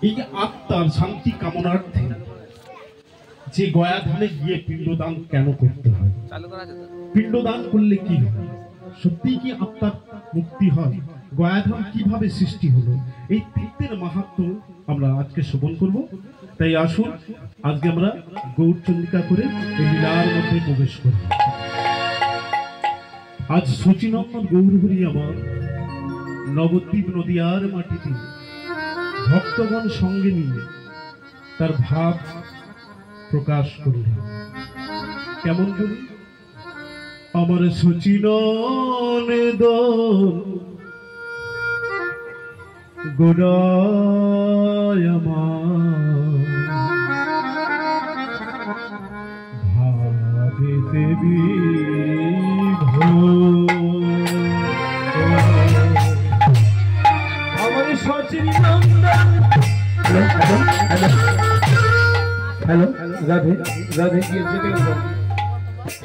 এই আত্মার শান্তি কামনার্থে যে গয়াধামে গিয়ে পিণ্ডদান কেন করতে হয়, পিণ্ডদান করলে কি হয়, সত্যি কি আত্মার মুক্তি হয়, গয়াধাম কিভাবে সৃষ্টি হলো, এই তীর্থের মাহাত্ম্য আমরা আজকে শ্রবণ করব। তাই আসুন আজকে আমরা গৌরচন্দ্রিকা করে এই লীলার মধ্যে প্রবেশ করব। আজ শচীনন্দন গৌরহরি আমার নবদ্বীপ নদিয়ার মাটিতে ভক্তগণ সঙ্গে নিয়ে তার ভাব প্রকাশ করলেন। কেমন করে? আমার শচীনন্দন গোড়ায় আমার ভাবে দেবী আমার শচীনন্দন। হ্যালো রাধে রাধে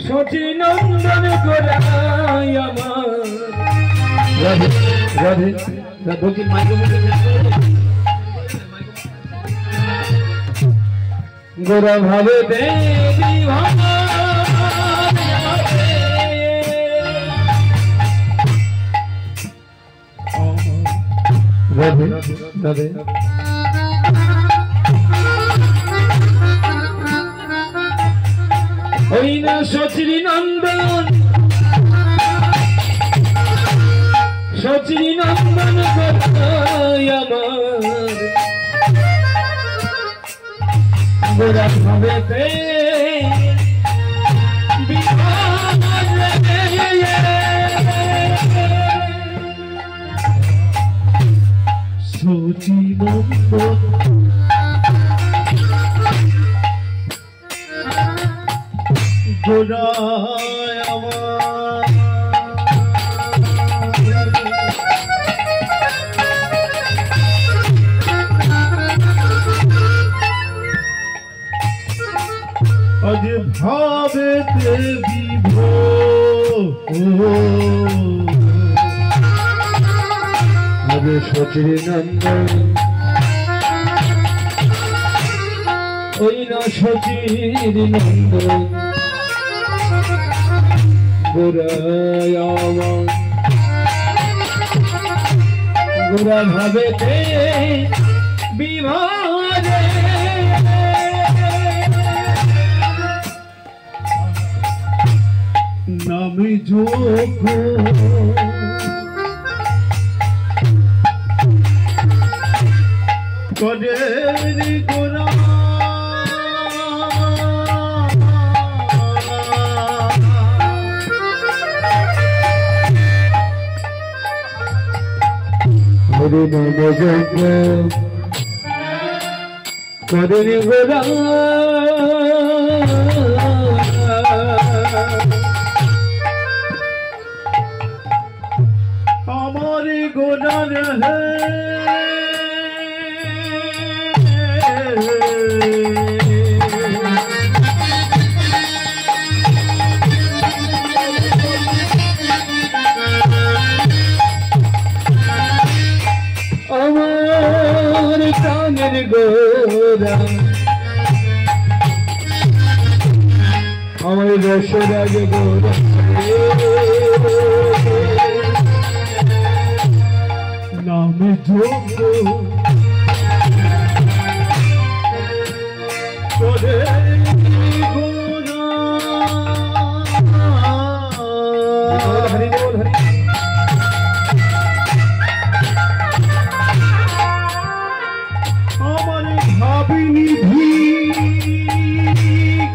শচীনন্দন গোড়ায় আমার রাধে রাধে বলছি গোরা ভাবে দেবী রাধে রাধে ওই না শচীনন্দন শচীনন্দন গোড়ায় আমার গোরা ভাবেতে শচীনন্দন গোড়ায় আমার আজ ভাবেতে বিভোর আজ শচীনন্দন ওই না শচীনন্দন গোড়ায় আমার গোড়া ভাবেতে বিভারে নামে যোগ করে গোড়া হরে নাম যজ্ঞ করে গোড়া আমার গোড়ার হে আমার প্রাণের গোরা আমার রসরাজ গোরা নাম যোগ করে গোরা হরি বল হরি আমার ভাবিনিধি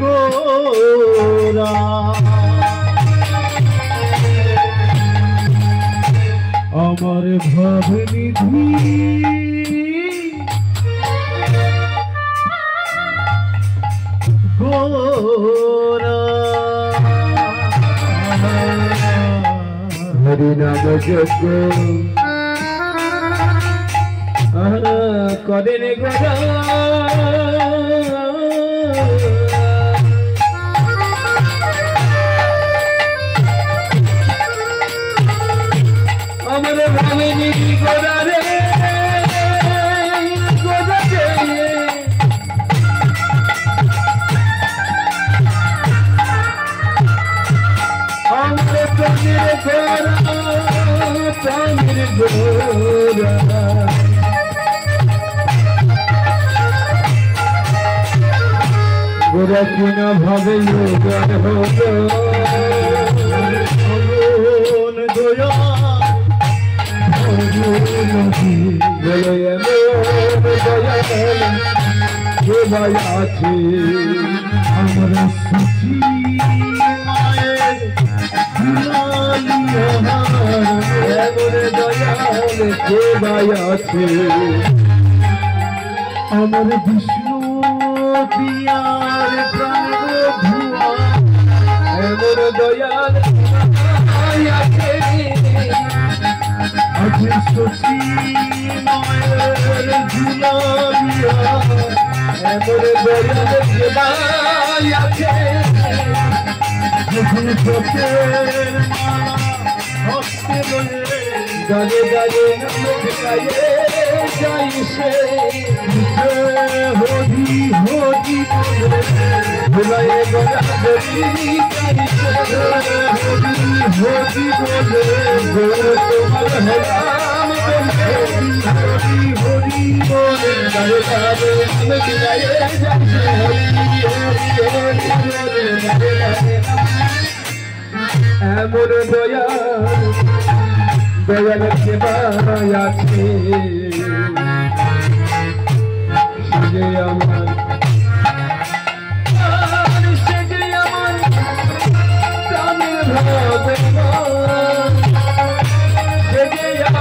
গোরা আমার ভাবিনিধি গোরা হরি নাম যজ্ঞ করেন গোরা আমার ভাবিনি গোরা রে গোরা রে প্রাণের গোরা গোরা কিনা ভাবে যোগার হলো দয়া বলে এমন দয়াল সবাই আছে আমার সুচি মায়ের এমন দয়াল সবাই আছে আমার বিষ্ণু পিয়ার প্রাণ ধুয়া এমন দয়াল আছে আছে সুচি মায়ের ঝুলাবিয়া এমন দয়াল সবাই আছে যখন চোখের মালা হস্তে লয়ে গানে গানে নাম গায়ে যাই সে হরি হরি ভুলায় গড়া গড়ি যাই সে হরি হরি বলে গৌর তোমার হলাম হরি হরি বলে গায়ে গানে নাম গায়ে যাই সে হরি হরি হরি বলে গায়ে গানে এমন দয়াল দয়াল সেবায় আছে সে আমার সে আমার প্রাণের ভগবান সে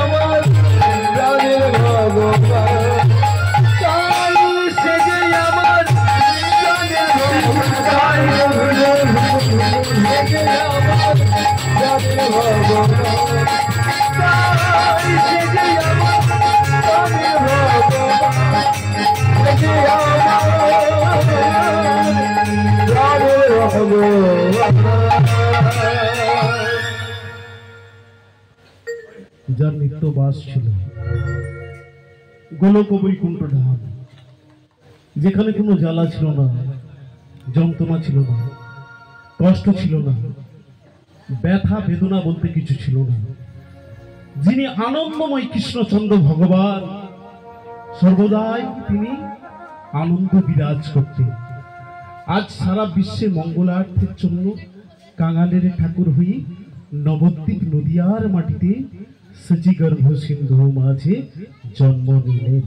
আমার প্রাণের ভগবান সে আমার প্রাণের ভগবান সে আমার প্রাণের ভগবান যার নিত্য বাস ছিল গোলক বৈকুণ্ঠ ধাম, যেখানে কোনো জ্বালা ছিল না, যন্ত্রণা ছিল না, কষ্ট ছিল না, ব্যথা বেদনা বলতে কিছু ছিল না। যিনি আনন্দময় কৃষ্ণচন্দ্র ভগবান, সর্বদাই তিনি আনন্দ বিরাজ করতেন। আজ সারা বিশ্বে মঙ্গলার্থের জন্য কাঙালের ঠাকুর হয়ে নবদ্বীপ নদিয়ার মাটিতে সচিগর্ভ সিন্ধু মাঝে জন্ম নিলেন।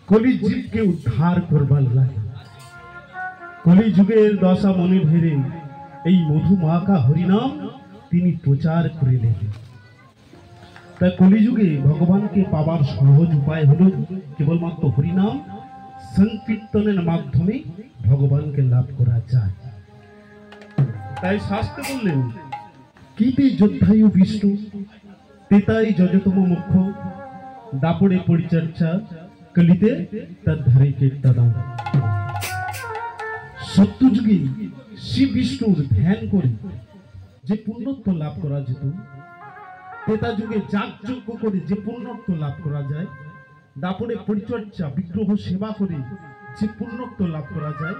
কলিযুগকে উদ্ধার করবার লাগে, কলিযুগের দশা মনে ভেরে এই মধুমাখা হরিনাম তিনি প্রচার করিলেন। তাই কলিযুগে ভগবানকে পাবার সহজ উপায় হলো কেবলমাত্র হরিনাম সংকীর্তনের মাধ্যমে ভগবানকে লাভ করা যায়। তাই শাস্ত্রে বললেন, কীতে যোদ্ধায়ু বিষ্ণু তেতাই যজতম মুখ্য, দাপড়ে পরিচর্যা কলিতে তার ধারে কীর্তন। সত্যযুগে শ্রী বিষ্ণুর ধ্যান করে যে পুণ্যত্ব লাভ করা যেত, ত্রেতা যুগে যাগযজ্ঞ করে যে পুণ্যত্ব লাভ করা যায়, দাপড়ে পরিচর্যা বিগ্রহ সেবা করে যে পুণ্যত্ব লাভ করা যায়,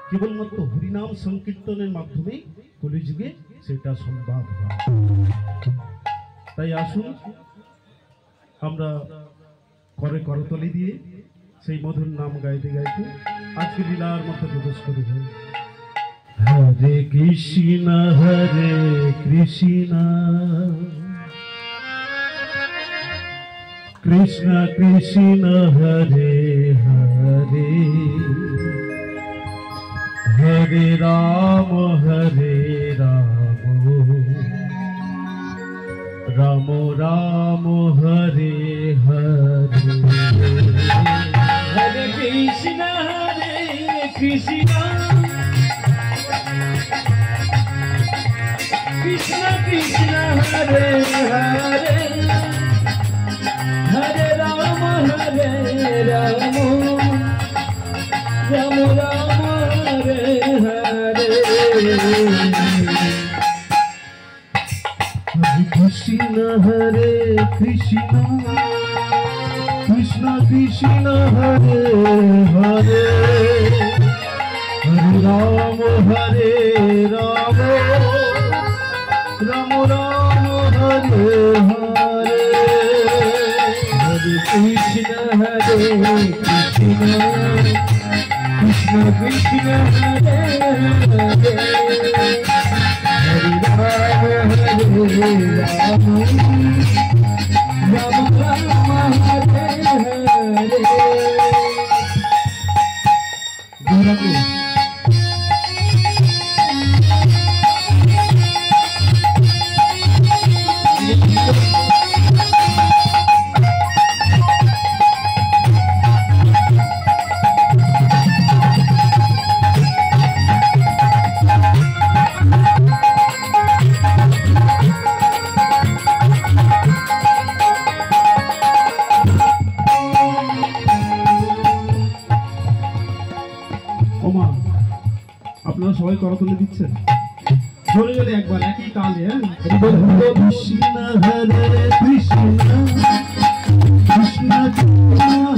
কেবলমাত্র হরিনাম সংকীর্তনের মাধ্যমে কলিযুগে সেটা সম্ভব হয়। তাই আসুন আমরা করে করতলি দিয়ে সেই মধুর নাম গাইতে গাইতে আজকে লীলার মধ্যে প্রবেশ করি। হরে কৃষ্ণ কৃষ্ণ কৃষ্ণ হরে হরে, হরে রাম রাম রাম হরে হরে। হরে কৃষ্ণ কৃষ্ণ কৃষ্ণ কৃষ্ণ হরে হরে, হরে রাম রাম রাম রাম হরে হরে। হরে কৃষ্ণ কৃষ্ণ কৃষ্ণ কৃষ্ণ হরে হরে, হরে রাম রাম রাম আপনারা সবাই করতালি দিচ্ছেন জোরে জোরে একবার একই তালে। কৃষ্ণ হরে কৃষ্ণ কৃষ্ণ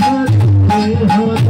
হরে হরে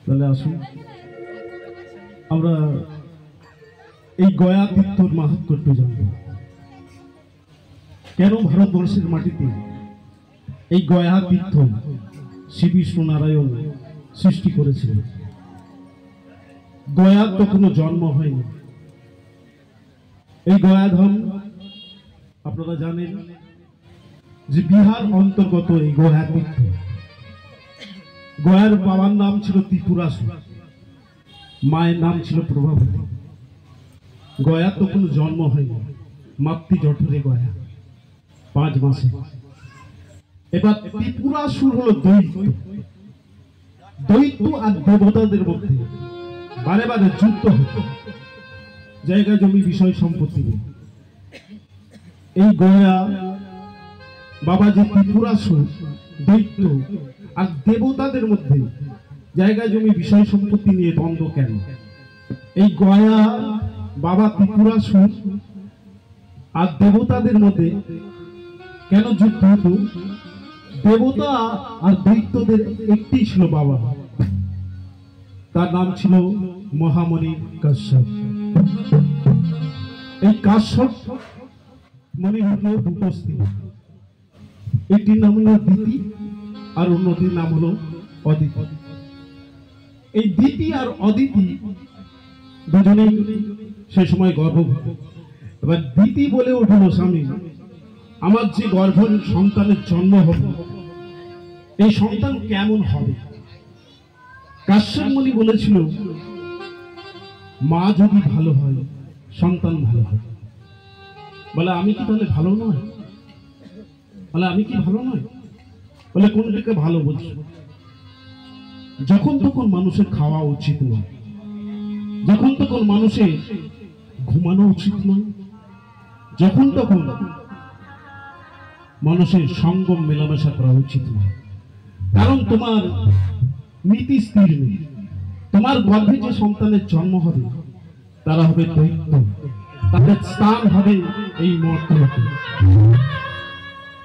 তাহলে আসুন আমরা এই গয়া তীর্থর মাহাত্ম্য একটু জানব। কেন ভারতবর্ষের মাটিতে এই গয়া তীর্থ শ্রী বিষ্ণু নারায়ণ সৃষ্টি করেছিলেন? গয়ার তো কোনো জন্ম হয়নি। এই গয়াধাম আপনারা জানেন যে বিহার অন্তর্গত এই গয়া তীর্থ। গয়ার বাবার নাম ছিল ত্রিপুরাসুর, মায়ের নাম ছিল প্রভাবতী। গয়া তো কোনো জন্ম হয়নি, মাতৃ জঠরে গয়া 5 মাসে। এবার ত্রিপুরাসুর হলো দৈত্য। দৈত্য আর দেবতাদের মধ্যে বারে বারে যুদ্ধ হতো জায়গা জমি বিষয় সম্পত্তি নিয়ে। এই গয়া বাবা যে ত্রিপুরাসুর দৈত্য আর দেবতাদের মধ্যে জায়গা জমি বিষয় সম্পত্তি নিয়ে দ্বন্দ্ব কেন? এই গয়া বাবা ত্রিপুরাসুর আর দেবতাদের মধ্যে কেন যুদ্ধ হতো? দেবতা আর দৈত্যদের একটি ছিল বাবা, তার নাম ছিল মহামণি কাশ্যপ। এই কাশ্যপ মণি হল দুটো স্ত্রী, একটির নাম হলো দিতি আর অন্যটির নাম হলো অদিতি। এই দিতি আর অদিতি দুজনেই সে সময় গর্ভবতী। এবার দিতি বলে উঠল, স্বামী আমার যে গর্ভ সন্তানের জন্ম হবে এই সন্তান কেমন হবে? কাশ্যপ মুনি বলেছিল, মা যদি ভালো হয় সন্তান ভালো হবে। বলে আমি কি তাহলে ভালো নয়? বলে আমি কি ভালো নয়? বলে কোনটাকে ভালো বলছো? যখন তখন মানুষের খাওয়া উচিত নয়, যখন তখন মানুষের ঘুমানো উচিত নয়, যখন তখন মানুষের সঙ্গম মেলামেশা করা উচিত নয়। কারণ তোমার নীতি স্থির নেই। তোমার গর্ভে যে সন্তানের জন্ম হবে তারা হবে দৈত্য, তাদের স্থান হবে এই মর্তলোকে।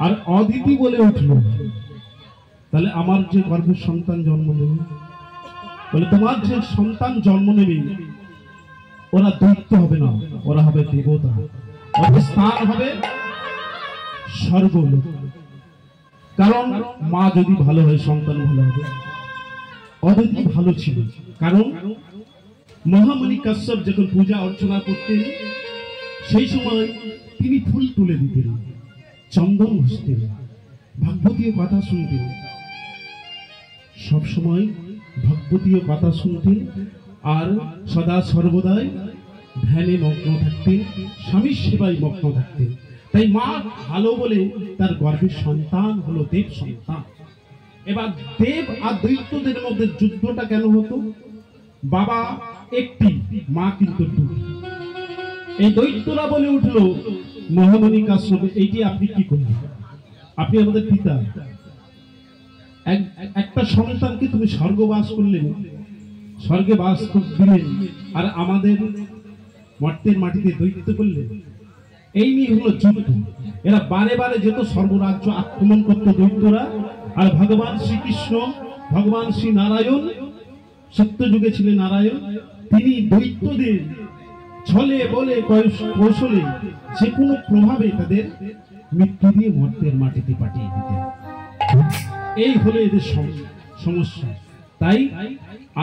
আর অদিতি বলে উঠল, তাহলে আমার যে গর্ভের সন্তান জন্ম নেবে, বলে তোমার যে সন্তান জন্ম নেবে ওরা দৈত্য হবে না, ওরা হবে দেবতা, ওদের স্থান হবে স্বর্গলোক। কারণ মা যদি ভালো হয় সন্তান ভালো হবে। অদিতি ভালো ছিল, কারণ মহামণি কাশ্যপ যখন পূজা অর্চনা করতেন সেই সময় তিনি ফুল তুলে দিতেন, চন্দন ঘষতেন, ভাগবতীয় কথা শুনতেন, সবসময় ভাগবতীয় কথা শুনতেন আর সদা সর্বদাই ধ্যানে মগ্ন থাকতেন, স্বামীর সেবায় মগ্ন থাকতেন। তাই মা ভালো বলে তার গর্ভের সন্তান হলো দেব সন্তান। এবার দেব আর দৈত্যদের মধ্যে যুদ্ধটা কেন হতো? বাবা একটি, মা কিন্তু দুটি। এই দৈত্যরা বলে উঠলো, মহামণি কাশ্যপ এইটি আপনি কি করলেন? আপনি আমাদের পিতা, একটা সন্তানকে তুমি স্বর্গবাস করলেন, স্বর্গে বাস দিলেন, আর আমাদের মর্তের মাটিতে দৈত্য করলেন। এই নিয়ে হলো যুদ্ধ। এরা বারে বারে যেত সর্বরাজ্য আক্রমণ করতো দৈত্যরা। আর ভগবান শ্রীকৃষ্ণ, ভগবান শ্রী নারায়ণ, সত্য যুগে ছিলেন নারায়ণ, তিনি দৈত্যদের ছলে বলে কৌশলে যে কোনো প্রভাবে তাদের মৃত্যু দিয়ে মর্তের মাটিতে পাঠিয়ে দিতেন। এই হলো এদের সমস্যা। তাই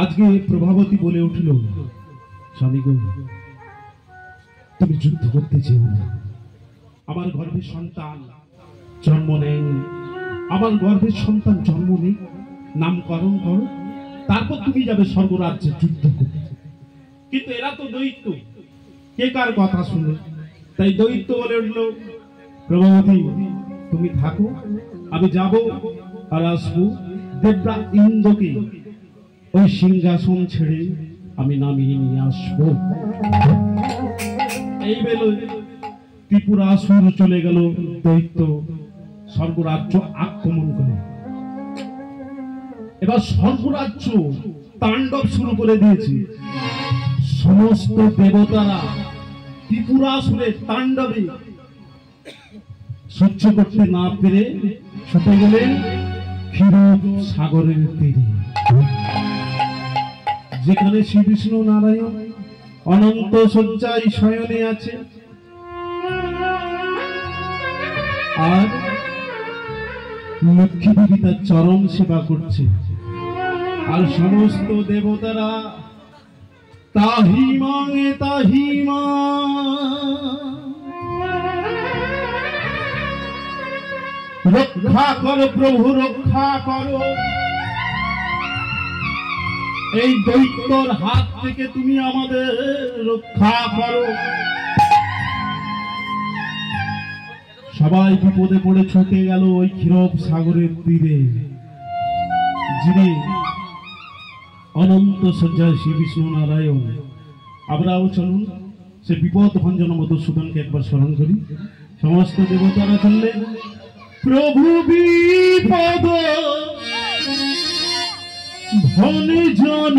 আজকে প্রভাবতী বলে উঠল, স্বামী গো, তুমি যুদ্ধ করতে চেও না। আমার গর্ভের সন্তান জন্ম নেই, আমার গর্ভের সন্তান জন্ম নেই, নামকরণ করো, তারপর তুমি যাবে স্বর্গরাজ্যে যুদ্ধ করতে। কিন্তু এরা তো দৈত্য, কে কার কথা শুনে? তাই দৈত্য বলে উঠল, প্রভাবতী তুমি থাকো, আমি যাব আর আসবো। দেবরা ইন্দ্রকে ওই সিংহাসন ছেড়ে আমি নামিয়ে নিয়ে আসবো। এই বেলো ত্রিপুরাসুর চলে গেল দৈত্য স্বর্গরাজ্য আক্রমণ করে। এবার স্বর্গরাজ্য তাণ্ডব শুরু করে দিয়েছে। সমস্ত দেবতারা ত্রিপুরাসুরের তাণ্ডবে সহ্য করতে না পেরে ছুটে গেলেন ক্ষীরোদ সাগরের তীরে, যেখানে শ্রী বিষ্ণু নারায়ণ অনন্ত শয্যায় শয়নে আছে আর লক্ষ্মী দেবী তার চরম সেবা করছে। আর সমস্ত দেবতারা তাহি মাঙে তাহি মা, রক্ষা করো প্রভু, রক্ষা করো, এই দৈত্যর হাত থেকে তুমি আমাদের রক্ষা করো। সবাই বিপদে পড়ে ছুটে গেল ওই ক্ষীরোদ সাগরের তীরে, যিনি অনন্ত শয্যায় শ্রী বিষ্ণু নারায়ণ। আমরাও চলুন সে বিপদ ভঞ্জন মধুসূদনকে একবার স্মরণ করি। সমস্ত দেবতারা চললেন, প্রভু বিপদ ভঞ্জন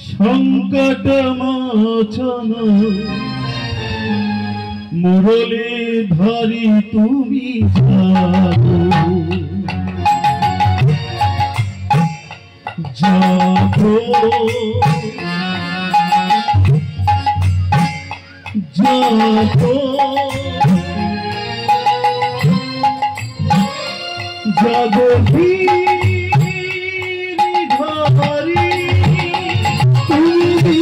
সংকট মোচন, মুরলী ধরি তুমি যাবো, যাবো, জগধি ধরি তুমি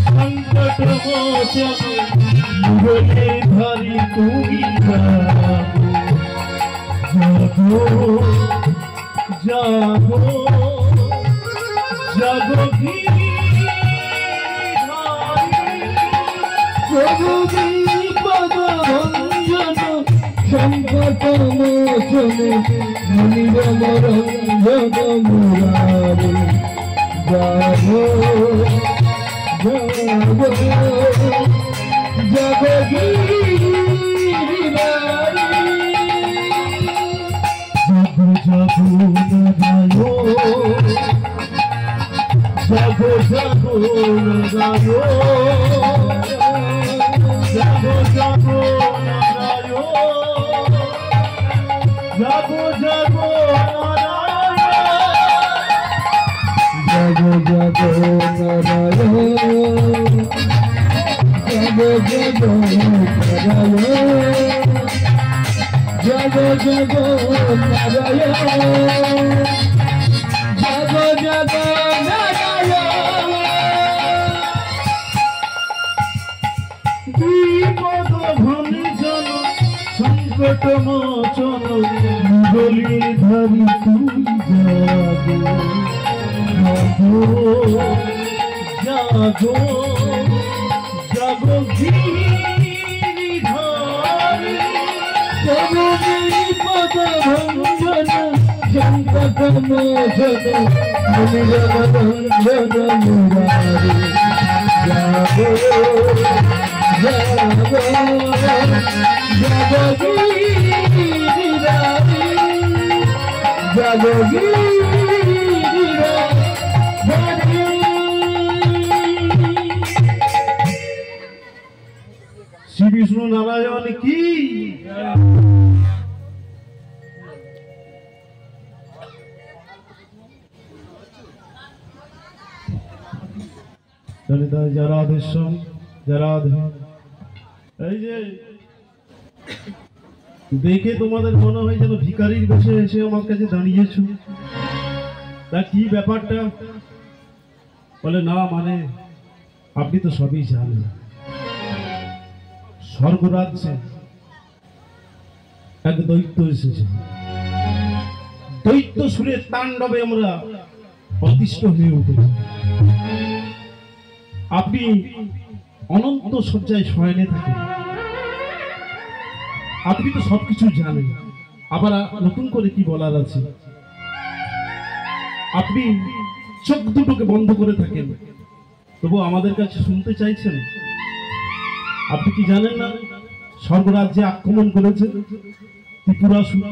সংকট মোচন, বলে ধরি তুমি জাগো জাগো জাগো প্রভু বিপদ ভঞ্জন সংকট মোচনে মনিব মরঞ্জন মুরারে জাগো জাগো জাগো গিরিবারে জাগো জাগো জাগো জাগো জাগো জাগো জাগো জাগো জাগো জাগো জাগো নারায়ণ জাগো জাগো নারায়ণ জাগো জাগো নারায়ণ জাগো জাগো নারায়ণ বিপদ ভঞ্জন সংকট মোচন বলি ধরি তুমি জাগো জাগো জাগো গিরিধারী প্রভু বিপদ ভঞ্জন সংকট মোচন মনিব মরঞ্জন মুরারে জাগো জাগো জাগো গিরিধারী জাগো গিরিধারী শ্রী বিষ্ণু নারায়ণ কি যারা আদেশম যারা এই যে দেখে তোমাদের মনে হয় যেন ভিখারির বেশে এসে আমার কাছে দাঁড়িয়েছ, তা কি ব্যাপারটা? বলে না, মানে আপনি তো সবই জানেন, স্বর্গরাজ্যে এক দৈত্য এসেছে। দৈত্য সুরের তাণ্ডবে আমরা অতিষ্ঠ হয়ে উঠেছি। আপনি অনন্ত শয্যায় শয়নে থাকেন, আপনি তো সবকিছু জানেন, আবার নতুন করে কি বলার আছে? আপনি চোখ দুটোকে বন্ধ করে থাকেন, তবু আমাদের কাছে শুনতে চাইছেন। আপনি কি জানেন না স্বর্গরাজ্যে আক্রমণ করেছে ত্রিপুরাসুর?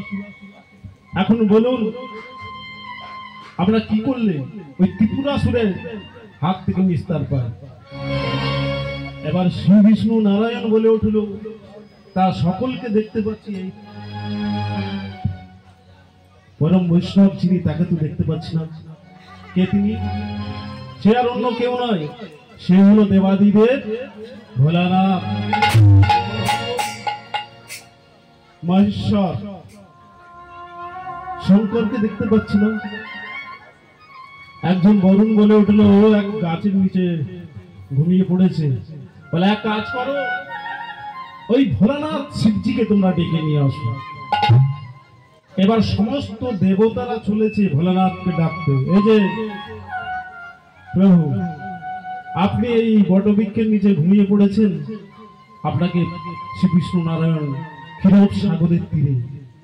এখন বলুন আমরা কি করলে ওই ত্রিপুরাসুরের হাত থেকে নিস্তার পায়? এবার শ্রী বিষ্ণু নারায়ণ বলে উঠল, তা সকলকে দেখতে পাচ্ছি, এই পরম বৈষ্ণব যিনি তাকে তো দেখতে পাচ্ছি না। কে তিনি? সে আর অন্য কেউ নয়, সে হলো দেবাদিদেব ভোলানাথ মহেশ্বর। শঙ্করকে দেখতে পাচ্ছি না। একজন বরুণ বলে উঠলো, ও এক গাছের নিচে ঘুমিয়ে পড়েছে। বলে এক কাজ করো, ওই ভোলানাথ শিবজিকে তোমরা ডেকে নিয়ে আসো। এবার সমস্ত দেবতারা চলেছে ভোলানাথকে ডাকতে। এই যে প্রভু, আপনি এই বটবৃক্ষের নিচে ঘুমিয়ে পড়েছেন, আপনাকে শ্রী বিষ্ণু নারায়ণ ক্ষীরোদ সাগরের তীরে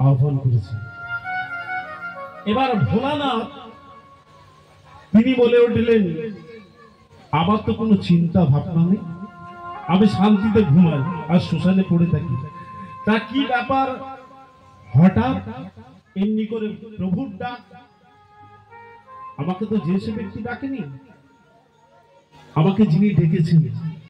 আহ্বান করেছে। এবার ভোলানাথ তিনি বলে উঠলেন, আমার তো কোনো চিন্তা ভাবনা নেই, আমি শান্তিতে ঘুমাই আর শ্মশানে পড়ে থাকি। তা কি ব্যাপার হঠাৎ এমনি করে প্রভুর ডাক? আমাকে তো যে সে ব্যক্তি ডাকেনি, আমাকে যিনি ডেকেছেন